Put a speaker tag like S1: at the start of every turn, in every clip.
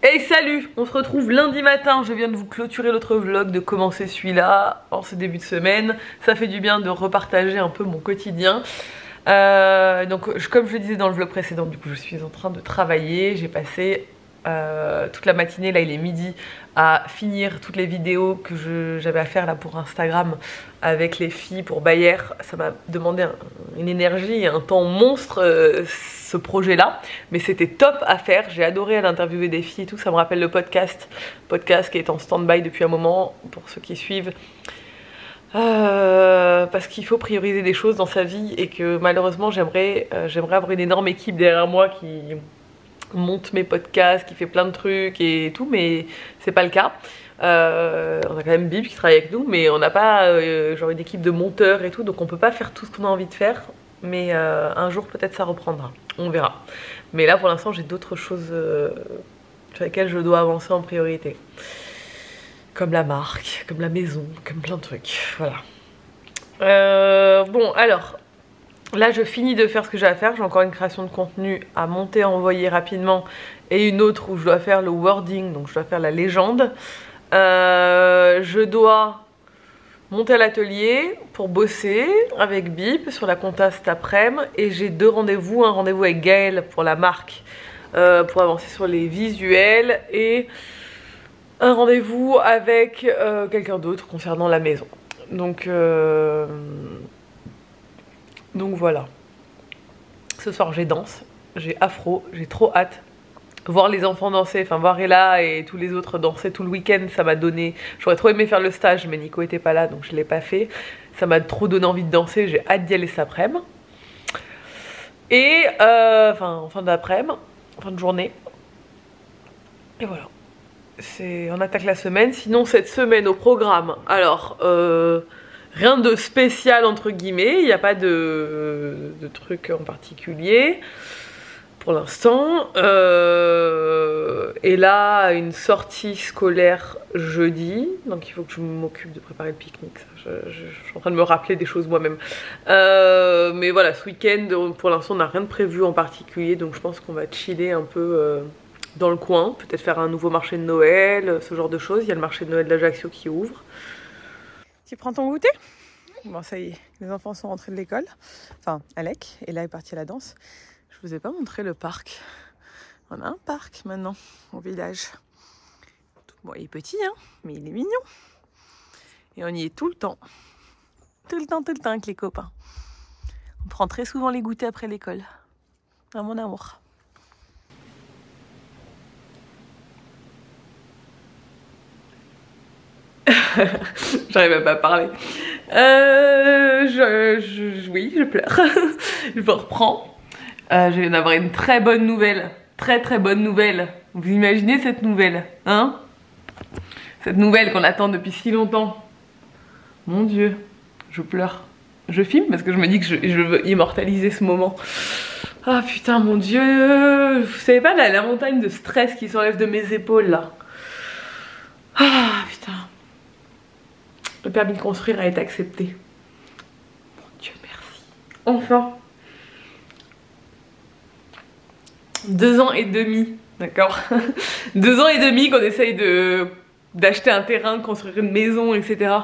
S1: Hey salut, on se retrouve lundi matin, je viens de vous clôturer l'autre vlog, de commencer celui-là en ce début de semaine. Ça fait du bien de repartager un peu mon quotidien. Donc comme je le disais dans le vlog précédent, du coup je suis en train de travailler. J'ai passé toute la matinée, là il est midi, à finir toutes les vidéos que j'avais à faire là pour Instagram avec les filles pour Bayer. Ça m'a demandé une énergie et un temps monstre ce projet là, mais c'était top à faire. J'ai adoré aller interviewer des filles et tout. Ça me rappelle le podcast qui est en stand-by depuis un moment pour ceux qui suivent. Parce qu'il faut prioriser des choses dans sa vie et que malheureusement j'aimerais avoir une énorme équipe derrière moi qui monte mes podcasts, qui fait plein de trucs et tout, mais c'est pas le cas. On a quand même Bib qui travaille avec nous, mais on n'a pas genre une équipe de monteurs et tout, donc on peut pas faire tout ce qu'on a envie de faire. Mais un jour peut-être ça reprendra, on verra. Mais là pour l'instant j'ai d'autres choses sur lesquelles je dois avancer en priorité. Comme la marque, comme la maison, comme plein de trucs, voilà. Bon alors, là je finis de faire ce que j'ai à faire. J'ai encore une création de contenu à monter, à envoyer rapidement. Et une autre où je dois faire le wording, donc je dois faire la légende. Je dois monter à l'atelier pour bosser avec Bip sur la compta cet après-midi. Et j'ai deux rendez-vous, un rendez-vous avec Gaëlle pour la marque, pour avancer sur les visuels, et un rendez-vous avec quelqu'un d'autre concernant la maison. Donc voilà. Ce soir j'ai danse, j'ai afro, j'ai trop hâte. Voir les enfants danser, enfin voir Ella et tous les autres danser tout le week-end, ça m'a donné... J'aurais trop aimé faire le stage, mais Nico était pas là, donc je l'ai pas fait. Ça m'a trop donné envie de danser, j'ai hâte d'y aller cet après-midi. Et enfin en fin d'après-midi, en fin de journée. Et voilà. On attaque la semaine. Sinon cette semaine au programme, alors rien de spécial entre guillemets, il n'y a pas de truc en particulier pour l'instant. Et là une sortie scolaire jeudi, donc il faut que je m'occupe de préparer le pique-nique. Je suis en train de me rappeler des choses moi-même. Mais voilà, ce week-end pour l'instant on n'a rien de prévu en particulier, donc je pense qu'on va chiller un peu dans le coin, peut-être faire un nouveau marché de Noël, ce genre de choses. Il y a le marché de Noël d'Ajaccio qui ouvre. Tu prends ton goûter? Bon, ça y est, les enfants sont rentrés de l'école. Enfin, Alec, et là est parti à la danse. Je vous ai pas montré le parc. On a un parc maintenant, au village. Bon, il est petit, hein, mais il est mignon. Et on y est tout le temps. Tout le temps avec les copains. On prend très souvent les goûters après l'école. Ah, mon amour. J'arrive même pas à parler. Oui, je pleure. Je me reprends. Je viens d'avoir une très bonne nouvelle. Très bonne nouvelle. Vous imaginez cette nouvelle, hein? Cette nouvelle qu'on attend depuis si longtemps. Mon Dieu, je pleure. Je filme parce que je me dis que je veux immortaliser ce moment. Ah putain, mon Dieu. Vous savez pas la montagne de stress qui s'enlève de mes épaules là. Ah putain. Le permis de construire a été accepté. Mon Dieu, merci. Enfin. 2 ans et demi, d'accord. 2 ans et demi qu'on essaye d'acheter un terrain, de construire une maison, etc.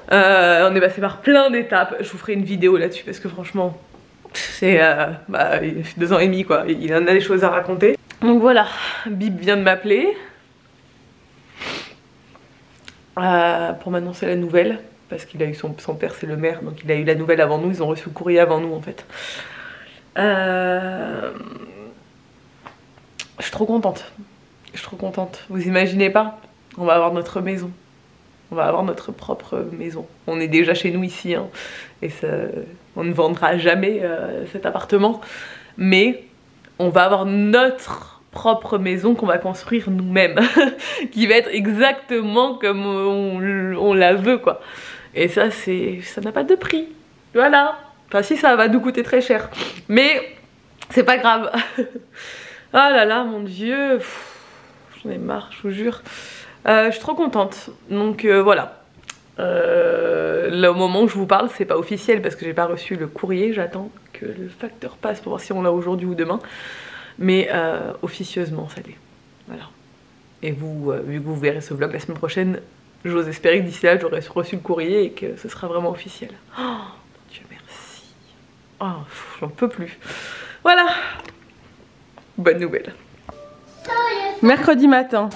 S1: On est passé par plein d'étapes. Je vous ferai une vidéo là-dessus parce que franchement, c'est 2 ans et demi quoi. Il en a des choses à raconter. Donc voilà, Bib vient de m'appeler. Pour m'annoncer la nouvelle, parce qu'il a eu son père, c'est le maire, donc il a eu la nouvelle avant nous, ils ont reçu le courrier avant nous en fait. Je suis trop contente, vous imaginez pas, on va avoir notre maison, on va avoir notre propre maison. On est déjà chez nous ici, hein, et on ne vendra jamais cet appartement, mais on va avoir notre propre maison qu'on va construire nous-mêmes qui va être exactement comme on la veut quoi. Et ça n'a pas de prix, voilà. Enfin si, ça va nous coûter très cher, mais c'est pas grave. Ah là là, mon Dieu, j'en ai marre, je vous jure. Je suis trop contente, donc voilà. Là au moment où je vous parle, c'est pas officiel parce que j'ai pas reçu le courrier, j'attends que le facteur passe pour voir si on l'a aujourd'hui ou demain. Mais officieusement ça l'est, voilà. Et vous, vu que vous verrez ce vlog la semaine prochaine, j'ose espérer que d'ici là j'aurai reçu le courrier et que ce sera vraiment officiel. Oh Dieu merci. Oh, j'en peux plus. Voilà. Bonne nouvelle. Mercredi matin,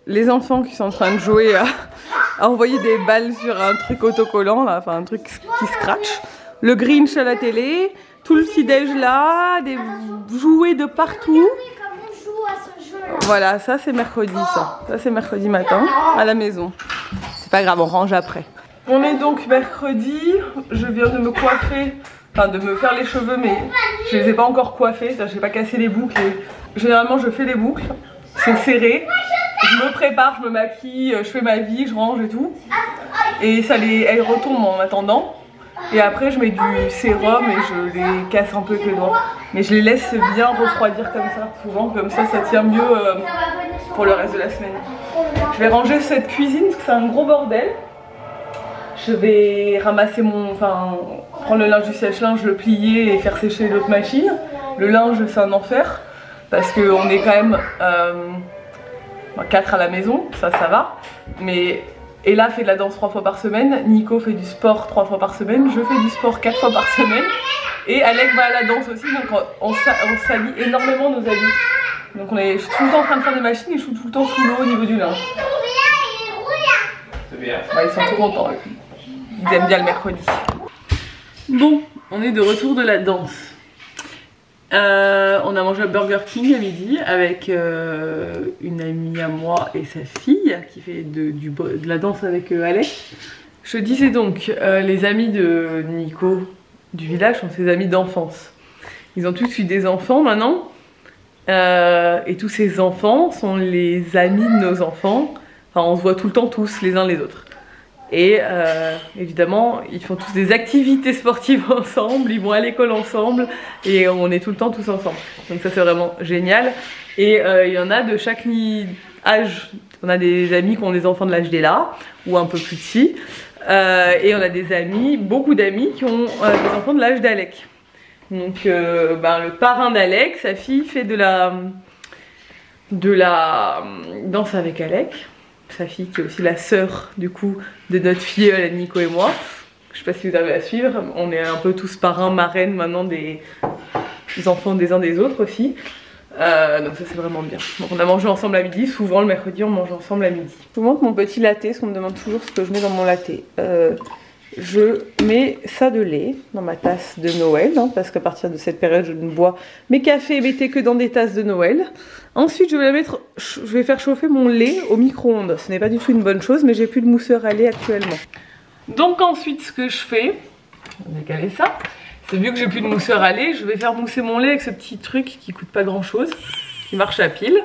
S1: les enfants qui sont en train de jouer à envoyer des balles sur un truc autocollant, là, enfin un truc qui scratch. Le Grinch à la télé, tout le petit-déj là, des jouets de partout. Voilà, ça c'est mercredi ça. Ça c'est mercredi matin à la maison. C'est pas grave, on range après. On est donc mercredi, je viens de me coiffer, enfin de me faire les cheveux mais je les ai pas encore coiffés, j'ai pas cassé les boucles et généralement je fais les boucles, c'est serré. Je me prépare, je me maquille, je fais ma vie, je range et tout. Et ça elles retombent en attendant. Et après je mets du sérum et je les casse un peu avec les doigts. Mais je les laisse bien refroidir comme ça, souvent comme ça tient mieux pour le reste de la semaine. Je vais ranger cette cuisine parce que c'est un gros bordel. Je vais ramasser prendre le linge du sèche-linge, le plier et faire sécher l'autre machine. Le linge c'est un enfer parce qu'on est quand même 4 à la maison, ça va. Mais Ella fait de la danse 3 fois par semaine, Nico fait du sport 3 fois par semaine, je fais du sport 4 fois par semaine. Et Alec va à la danse aussi, donc on s'allie énormément nos habits. Donc je suis tout le temps en train de faire des machines et je suis tout le temps sous l'eau au niveau du linge. Ils sont tout contents. Ils aiment bien le mercredi. Bon, on est de retour de la danse. On a mangé à Burger King à midi avec une amie à moi et sa fille qui fait de la danse avec Alec. Je disais donc, les amis de Nico du village sont ses amis d'enfance. Ils ont tous eu des enfants maintenant. Et tous ces enfants sont les amis de nos enfants. Enfin, on se voit tout le temps tous les uns les autres. Et évidemment, ils font tous des activités sportives ensemble, ils vont à l'école ensemble et on est tout le temps tous ensemble. Donc ça c'est vraiment génial. Et il y en a de chaque âge. On a des amis qui ont des enfants de l'âge d'Ella ou un peu plus petits. Et on a des amis, beaucoup d'amis qui ont des enfants de l'âge d'Alec. Donc le parrain d'Alec, sa fille fait de la danse avec Alec. Sa fille qui est aussi la sœur du coup de notre filleule Nico et moi. Je sais pas si vous avez à suivre, on est un peu tous parrains, marraines maintenant des enfants des uns des autres aussi. Donc ça c'est vraiment bien. Donc on a mangé ensemble à midi, souvent le mercredi on mange ensemble à midi. Je vous montre mon petit latte, parce qu'on me demande toujours ce que je mets dans mon latte. Je mets ça de lait dans ma tasse de Noël, hein, parce qu'à partir de cette période je ne bois mes cafés et mes thés que dans des tasses de Noël. Ensuite je vais faire chauffer mon lait au micro-ondes. Ce n'est pas du tout une bonne chose mais j'ai plus de mousseur à lait actuellement. Donc ensuite ce que je fais, on va décaler ça, c'est vu que j'ai plus de mousseur à lait, je vais faire mousser mon lait avec ce petit truc qui coûte pas grand chose, qui marche à pile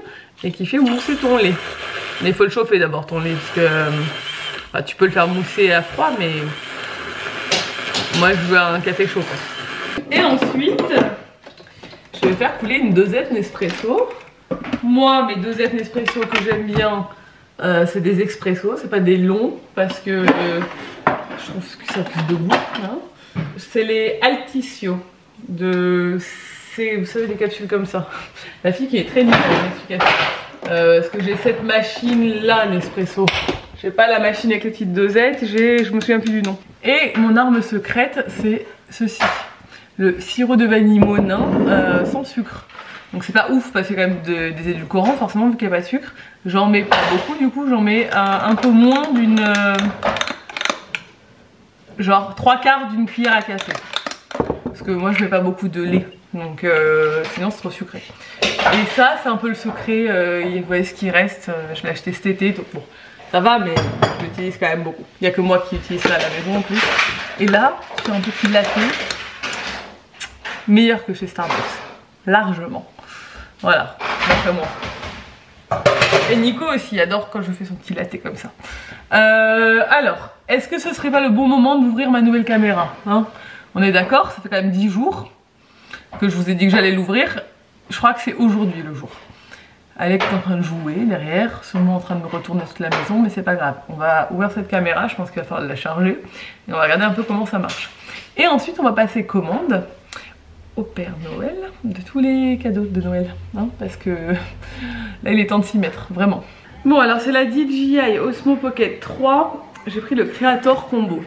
S1: et qui fait mousser ton lait. Mais il faut le chauffer d'abord ton lait parce que tu peux le faire mousser à froid mais moi je veux un café chaud. Et ensuite je vais faire couler une dosette Nespresso. Moi mes dosettes Nespresso que j'aime bien c'est des expressos, c'est pas des longs parce que je trouve que ça a plus de goût. Hein. C'est les Altisio vous savez des capsules comme ça. La fille qui est très nulle à l'explication. Parce que j'ai cette machine là Nespresso. J'ai pas la machine avec les petites dosettes, je me souviens plus du nom. Et mon arme secrète, c'est ceci. Le sirop de vanille Monin sans sucre. Donc c'est pas ouf parce que c'est quand même des édulcorants forcément vu qu'il n'y a pas de sucre. J'en mets pas beaucoup du coup, j'en mets un peu moins d'une... genre 3/4 d'une cuillère à café. Parce que moi je mets pas beaucoup de lait. Donc sinon c'est trop sucré. Et ça c'est un peu le secret, vous voyez ce qui reste, je l'ai acheté cet été donc bon. Ça va mais je l'utilise quand même beaucoup. Il n'y a que moi qui utilise ça à la maison en plus. Et là, c'est un petit latte meilleur que chez Starbucks. Largement. Voilà, d'après moi. Et Nico aussi adore quand je fais son petit latte comme ça. Alors, est-ce que ce serait pas le bon moment d'ouvrir ma nouvelle caméra hein? On est d'accord, ça fait quand même 10 jours que je vous ai dit que j'allais l'ouvrir. Je crois que c'est aujourd'hui le jour. Alec est en train de jouer derrière, sûrement en train de me retourner toute la maison, mais c'est pas grave. On va ouvrir cette caméra, je pense qu'il va falloir la charger. Et on va regarder un peu comment ça marche. Et ensuite on va passer commande au Père Noël de tous les cadeaux de Noël. Hein, parce que là il est temps de s'y mettre, vraiment. Bon alors c'est la DJI Osmo Pocket 3. J'ai pris le Creator Combo.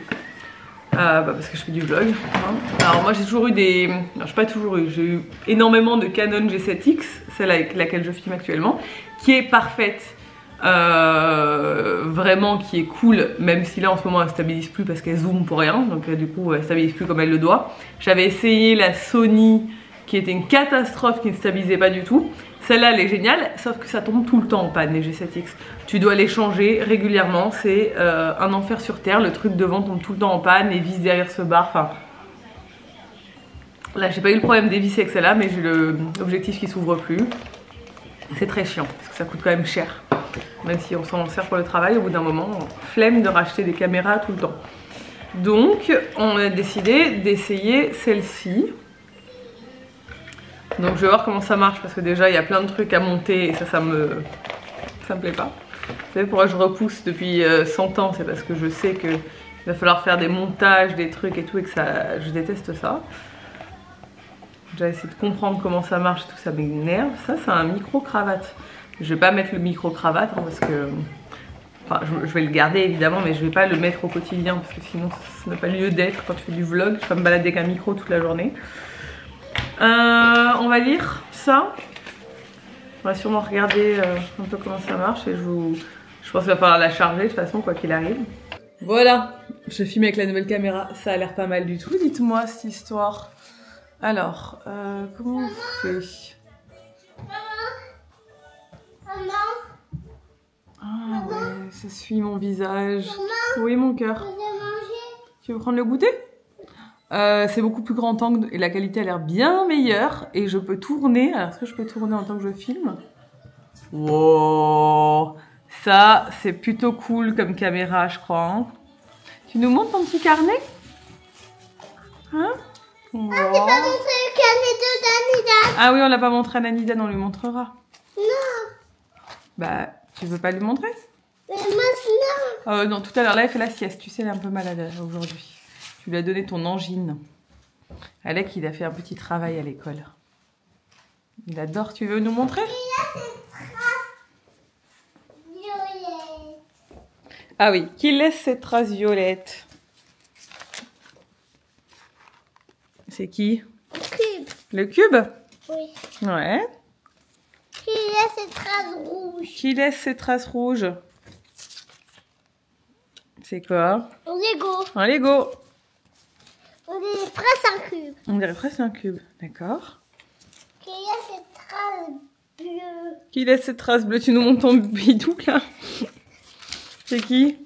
S1: Parce que je fais du vlog. Hein. Alors moi j'ai toujours eu des... Non, j'ai pas toujours eu. J'ai eu énormément de Canon G7X, celle avec laquelle je filme actuellement, qui est parfaite. Vraiment qui est cool, même si là en ce moment elle stabilise plus parce qu'elle zoome pour rien, donc du coup elle stabilise plus comme elle le doit. J'avais essayé la Sony qui était une catastrophe, qui ne stabilisait pas du tout. Celle-là elle est géniale, sauf que ça tombe tout le temps en panne les G7X. Tu dois les changer régulièrement, c'est un enfer sur terre. Le truc devant tombe tout le temps en panne, les vis derrière se barrent, enfin... Là j'ai pas eu le problème des vis avec celle-là, mais j'ai l'objectif qui s'ouvre plus. C'est très chiant, parce que ça coûte quand même cher. Même si on s'en sert pour le travail, au bout d'un moment, flemme de racheter des caméras tout le temps. Donc, on a décidé d'essayer celle-ci. Donc, je vais voir comment ça marche, parce que déjà, il y a plein de trucs à monter, et ça me plaît pas. Vous savez pourquoi je repousse depuis 100 ans, c'est parce que je sais qu'il va falloir faire des montages, des trucs et tout, et que je déteste ça. J'ai essayé de comprendre comment ça marche, tout ça m'énerve. Ça, c'est un micro-cravate. Je vais pas mettre le micro-cravate hein, parce que... Enfin, je vais le garder évidemment, mais je vais pas le mettre au quotidien parce que sinon ça n'a pas lieu d'être quand tu fais du vlog. Je vais me balader avec un micro toute la journée. On va lire ça. On va sûrement regarder un peu comment ça marche et je pense qu'il va falloir la charger de toute façon quoi qu'il arrive. Voilà, je filme avec la nouvelle caméra. Ça a l'air pas mal du tout. Dites-moi cette histoire. Alors, comment on fait?
S2: Maman.
S1: Ah ouais, ça suit mon visage. Maman. Oui, mon cœur. Tu veux prendre le goûter? C'est beaucoup plus grand angle et la qualité a l'air bien meilleure. Et je peux tourner. Alors, est-ce que je peux tourner en tant que je filme? Wow! Ça, c'est plutôt cool comme caméra, je crois. Hein. Tu nous montres ton petit carnet? Hein? Wow.
S2: Ah, c'est pas montré le carnet de Danida.
S1: Ah oui, on l'a pas montré à Nanida, on lui montrera.
S2: Non.
S1: Bah, tu veux pas lui montrer?
S2: Mais maintenant.
S1: Non, tout à l'heure, là, elle fait la sieste. Tu sais, elle est un peu malade aujourd'hui. Tu lui as donné ton angine. Alec, il a fait un petit travail à l'école. Il adore. Tu veux nous montrer? Ah oui, qui laisse ses traces violettes? C'est qui?
S2: Le cube.
S1: Le cube?
S2: Oui.
S1: Ouais.
S2: Qui laisse ses traces rouges?
S1: Qui laisse ses traces rouges? C'est quoi?
S2: Un Lego.
S1: Un Lego.
S2: On dirait presque un cube.
S1: On dirait presque un cube, d'accord.
S2: Qui laisse ses traces bleues?
S1: Qui laisse ses traces bleues? Tu nous montres ton bidou là? C'est qui?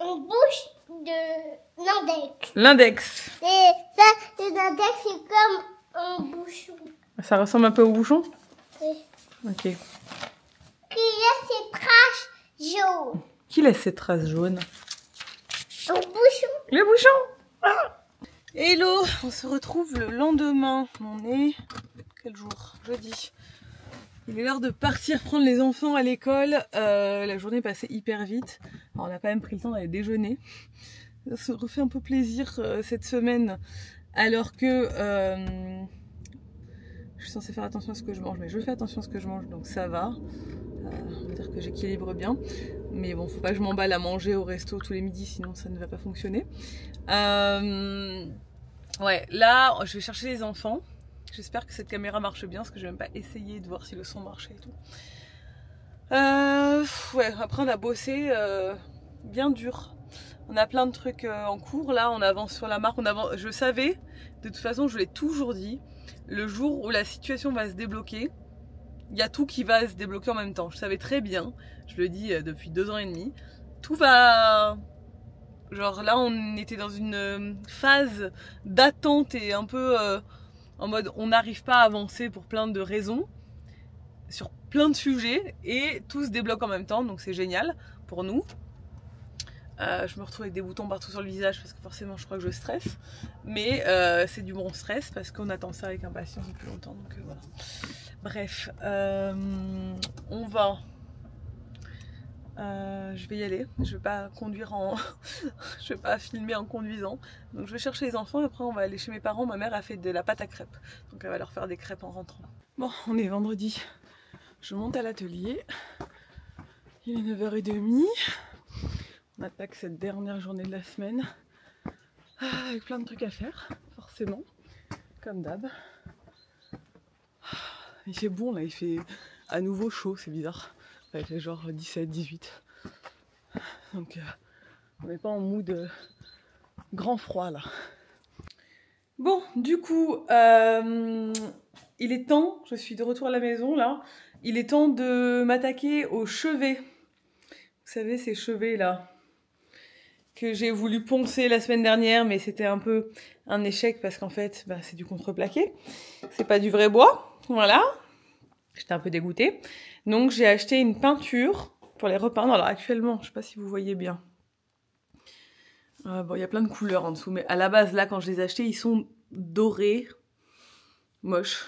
S2: Une bouche de l'index.
S1: L'index.
S2: Et ça, l'index, c'est comme un bouchon.
S1: Ça ressemble un peu au bouchon?
S2: Oui.
S1: Ok.
S2: Qui laisse ses traces jaunes?
S1: Qui laisse ses traces jaunes?
S2: Un bouchon.
S1: Le bouchon. Ah. Hello, on se retrouve le lendemain. On est... Quel jour? Jeudi. Il est l'heure de partir prendre les enfants à l'école. La journée est passée hyper vite. Alors, on a quand même pris le temps d'aller déjeuner. Ça se refait un peu plaisir cette semaine. Alors que je suis censée faire attention à ce que je mange. Mais je fais attention à ce que je mange, donc ça va. On va dire que j'équilibre bien. Mais bon, faut pas que je m'emballe à manger au resto tous les midis, sinon ça ne va pas fonctionner. Ouais, là, je vais chercher les enfants. J'espère que cette caméra marche bien, parce que je n'ai même pas essayé de voir si le son marchait et tout. Ouais, après on a bossé bien dur. On a plein de trucs en cours, là, on avance sur la marque. Je savais, de toute façon, je l'ai toujours dit, le jour où la situation va se débloquer, il y a tout qui va se débloquer en même temps. Je savais très bien, je le dis depuis 2 ans et demi, tout va... Genre là, on était dans une phase d'attente et un peu... en mode on n'arrive pas à avancer pour plein de raisons, sur plein de sujets, et tout se débloque en même temps, donc c'est génial pour nous. Je me retrouve avec des boutons partout sur le visage parce que forcément je crois que je stresse, mais c'est du bon stress parce qu'on attend ça avec impatience depuis longtemps, donc voilà. Bref, on va... je vais y aller, je vais pas conduire en... je vais pas filmer en conduisant, donc je vais chercher les enfants et après on va aller chez mes parents. Ma mère a fait de la pâte à crêpes, donc elle va leur faire des crêpes en rentrant. Bon, on est vendredi, je monte à l'atelier, Il est 9h30. On attaque cette dernière journée de la semaine. Avec plein de trucs à faire, forcément. Comme d'hab. Il fait bon là, il fait à nouveau chaud, c'est bizarre. Il fait genre 17, 18. Donc on n'est pas en mood grand froid là. Bon, du coup, il est temps, je suis de retour à la maison là, il est temps de m'attaquer aux chevets. Vous savez, ces chevets là, que j'ai voulu poncer la semaine dernière, mais c'était un peu un échec parce qu'en fait, bah, c'est du contreplaqué. C'est pas du vrai bois, voilà. J'étais un peu dégoûtée. Donc j'ai acheté une peinture pour les repeindre. Alors actuellement, je sais pas si vous voyez bien. Bon, il y a plein de couleurs en dessous, mais à la base, là, quand je les ai achetés, ils sont dorés. Moche.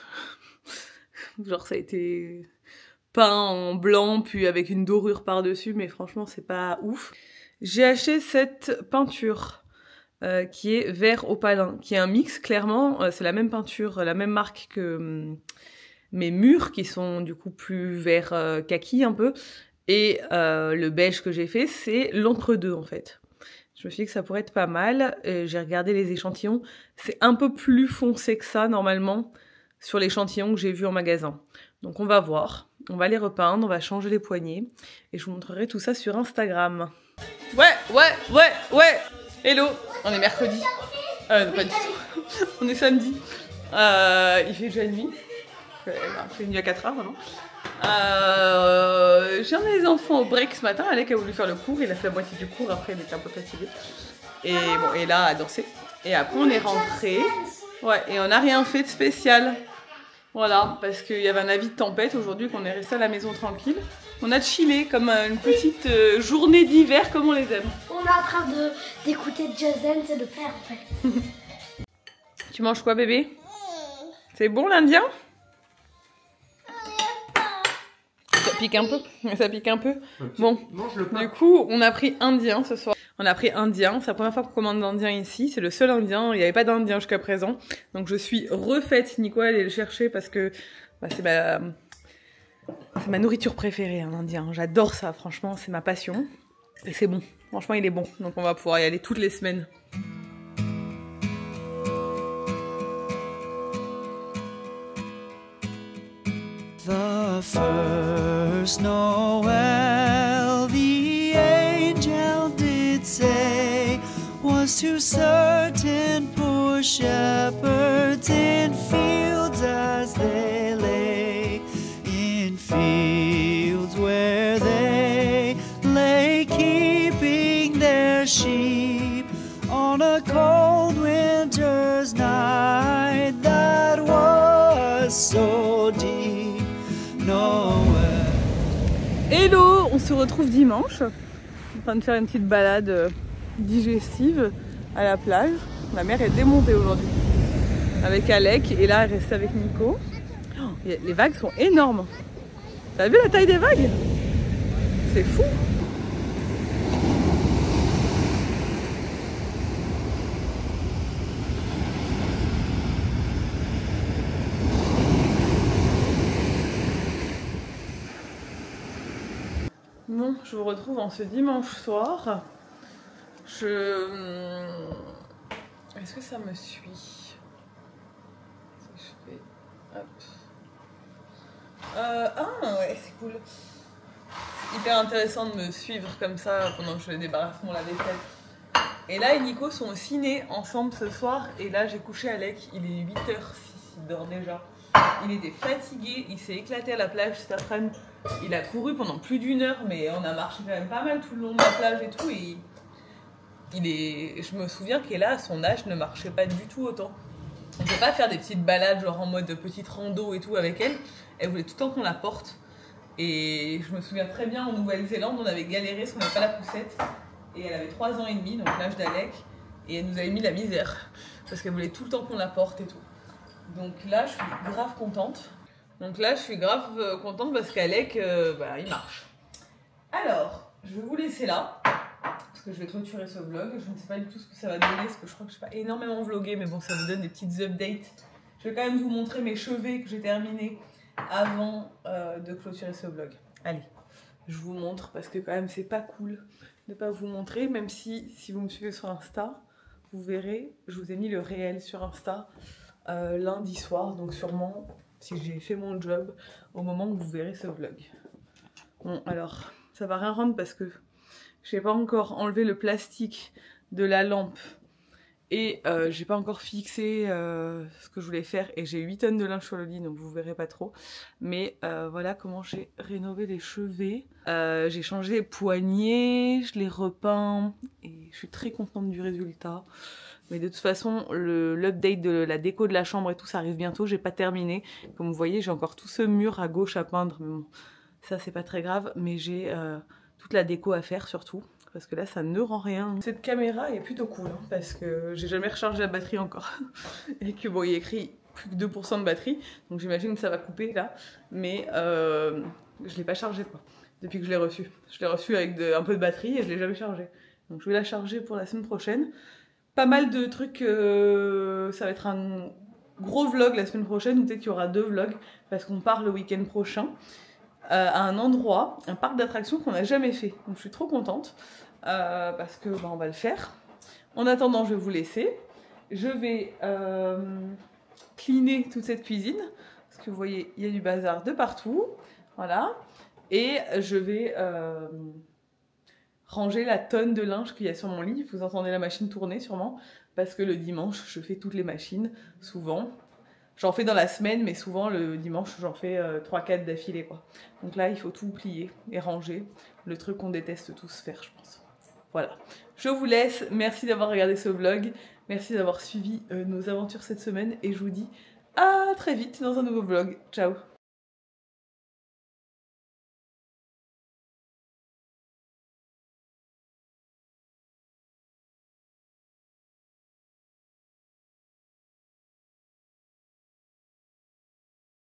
S1: Genre, ça a été peint en blanc, puis avec une dorure par-dessus, mais franchement, c'est pas ouf. J'ai acheté cette peinture qui est vert opalin, qui est un mix, clairement. C'est la même peinture, la même marque que mes murs, qui sont du coup plus vert kaki un peu. Et le beige que j'ai fait, c'est l'entre-deux en fait. Je me suis dit que ça pourrait être pas mal. J'ai regardé les échantillons. C'est un peu plus foncé que ça, normalement, sur l'échantillon que j'ai vu en magasin. Donc on va voir. On va les repeindre, on va changer les poignées. Et je vous montrerai tout ça sur Instagram. Ouais. Hello. On est mercredi. Pas du tout. On est samedi. Il fait déjà nuit. Il fait nuit à 4h maintenant. J'ai emmené les enfants au break ce matin. Alec a voulu faire le cours, il a fait la moitié du cours, après il était un peu fatigué. Et bon, et là, à danser. Et après on est rentré. Ouais, et on n'a rien fait de spécial. Voilà, parce qu'il y avait un avis de tempête aujourd'hui, qu'on est resté à la maison tranquille. On a chillé comme une petite journée d'hiver comme on les aime.
S2: On est en train d'écouter Just Dance et de faire en fait.
S1: Tu manges quoi bébé? C'est bon l'indien? Ça pique un peu. Ça pique un peu. Bon, du coup, on a pris indien ce soir. On a pris indien. C'est la première fois qu'on commande d'indien ici. C'est le seul indien. Il n'y avait pas d'indien jusqu'à présent. Donc je suis refaite. Nico allait le chercher parce que bah, c'est ma nourriture préférée, un indien. J'adore ça, franchement, c'est ma passion. Et c'est bon. Franchement, il est bon. Donc on va pouvoir y aller toutes les semaines.
S3: The first Noel, the angel did say, was to certain poor shepherds in fields as they lay, in fields where they lay keeping their sheep on a cold winter's night that was so deep.
S1: Hello, on se retrouve dimanche. On est en train de faire une petite balade digestive à la plage. Ma mère est démontée aujourd'hui avec Alec et là elle reste avec Nico. Oh, les vagues sont énormes. T'as vu la taille des vagues? C'est fou. Bon, je vous retrouve en ce dimanche soir. Est-ce que ça me suit? Si je fais... Hop. Ah ouais, c'est cool. C'est hyper intéressant de me suivre comme ça pendant que je débarrasse mon lave-vaisselle. Et là et Nico sont au ciné ensemble ce soir. Et là j'ai couché Alec, il est 8h06, il dort déjà. Il était fatigué, il s'est éclaté à la plage cet après-midi. Il a couru pendant plus d'1 heure, mais on a marché quand même pas mal tout le long de la plage et tout. Et je me souviens qu'elle à son âge ne marchait pas du tout autant. On ne peut pas faire des petites balades genre en mode petite rando et tout avec elle. Elle voulait tout le temps qu'on la porte. Et je me souviens très bien en Nouvelle-Zélande, on avait galéré parce qu'on n'avait pas la poussette. Et elle avait 3 ans et demi, donc l'âge d'Alec. Et elle nous avait mis la misère. Parce qu'elle voulait tout le temps qu'on la porte et tout. Donc là, je suis grave contente. Parce qu'Alec, il marche. Alors, je vais vous laisser là. Parce que je vais clôturer ce vlog. Je ne sais pas du tout ce que ça va donner. Parce que je crois que je n'ai pas énormément vlogué. Mais bon, ça vous donne des petites updates. Je vais quand même vous montrer mes chevets que j'ai terminés avant de clôturer ce vlog. Allez, je vous montre parce que quand même c'est pas cool de pas vous montrer, même si vous me suivez sur Insta, vous verrez, je vous ai mis le réel sur Insta lundi soir, donc sûrement si j'ai fait mon job au moment où vous verrez ce vlog. Bon alors, ça va rien rendre parce que j'ai pas encore enlevé le plastique de la lampe et j'ai pas encore fixé ce que je voulais faire et j'ai 8 tonnes de linge sur le lit donc vous verrez pas trop. Mais voilà comment j'ai rénové les chevets. J'ai changé les poignets, je les repeins et je suis très contente du résultat. Mais de toute façon, l'update de la déco de la chambre et tout, ça arrive bientôt, j'ai pas terminé. Comme vous voyez, j'ai encore tout ce mur à gauche à peindre, mais bon, ça c'est pas très grave. Mais j'ai toute la déco à faire surtout, parce que là ça ne rend rien. Cette caméra est plutôt cool, hein, parce que j'ai jamais rechargé la batterie encore. Et que bon, il est écrit plus que 2% de batterie, donc j'imagine que ça va couper là. Mais je l'ai pas chargé quoi, depuis que je l'ai reçu. Je l'ai reçu avec un peu de batterie et je l'ai jamais chargé. Donc je vais la charger pour la semaine prochaine. Pas mal de trucs, ça va être un gros vlog la semaine prochaine, ou peut-être qu'il y aura 2 vlogs, parce qu'on part le week-end prochain à un endroit, un parc d'attractions qu'on n'a jamais fait. Donc je suis trop contente, parce que on va le faire. En attendant, je vais vous laisser. Je vais cleaner toute cette cuisine, parce que vous voyez, il y a du bazar de partout. Voilà. Et je vais ranger la tonne de linge qu'il y a sur mon lit. Vous entendez la machine tourner sûrement, parce que le dimanche, je fais toutes les machines, souvent. J'en fais dans la semaine, mais souvent le dimanche, j'en fais 3-4 d'affilée, quoi. Donc là, il faut tout plier et ranger. Le truc qu'on déteste tous faire, je pense. Voilà. Je vous laisse. Merci d'avoir regardé ce vlog. Merci d'avoir suivi nos aventures cette semaine. Et je vous dis à très vite dans un nouveau vlog. Ciao!